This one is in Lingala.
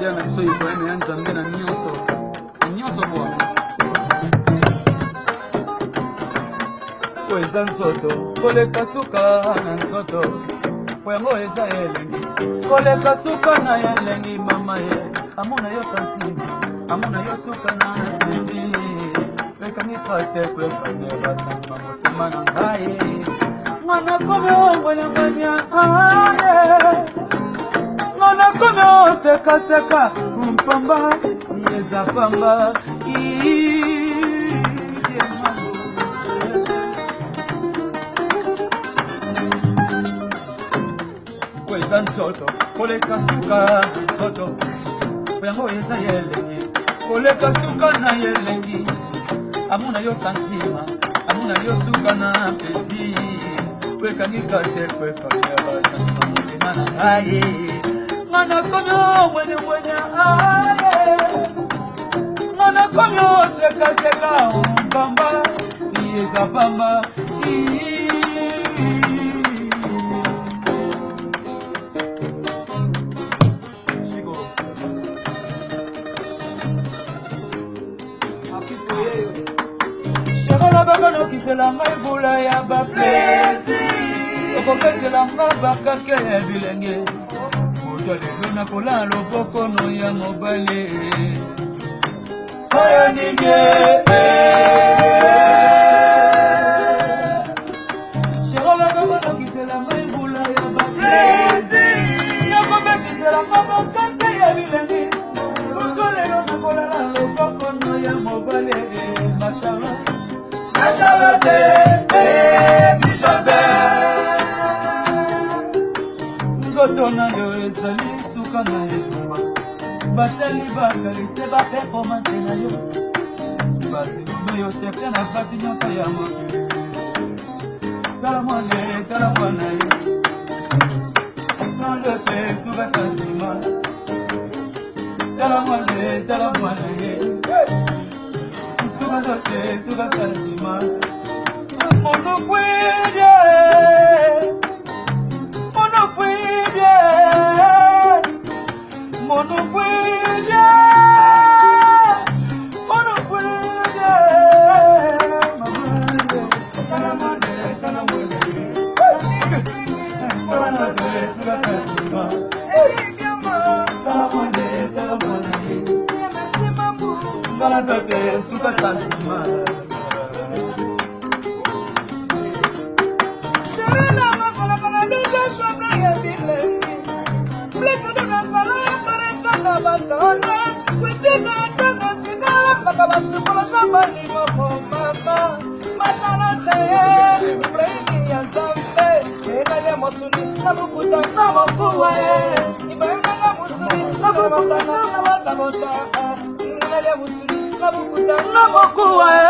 ya na so ibrahim ya nzambe na nyonso bwa po eza nzoto koleka suka na nzoto po yango eza elengi koleka suka na elengi mama ye amona yo sansi amona yo suka na esi pekangika te kwekane basanga motema na ngai ngana komo ngwenya ngana komo seka mpamba yeza pamba kweza nzoto koleka suka nzoto yango eza yelengi koleka suka na yelengi amuna yo santima amuna yo suka na pesi kwekangika te kwekangika basanga motema na ngai ngana komo ngwenya ngana komo seka mpamba yeza pamba okisela ngai bula ya baplesi okopesela nga bakake ya bilenge moto lelo nakola lobokono ya mobale oyo nini sherola baba okisela ngai bula ya baplesi okopesela nga bakake ya bilenge moto lelo nakola lobokono ya mobale mashala Charlotte Bichonde Nzotona yo ezali suka na ezuma batali bakalite baperformance na yo basilumbe yo chefte na basi nyonso ya mokili tala mwana ye nalote suka santima tala mwana ye suka santima mono fuide suka santima Serena masala kana duja shobra ya bile Blessed na sala ya paresa na batona Kusina tanga sigala makabasu kola kabali mama Mashala taye Ibrahim ya zambe Ena ya mosuni nabukuta na mokuwe Ibrahim ya mosuni nabukuta na watabota Ena ya mosuni nabukuta na mokuwe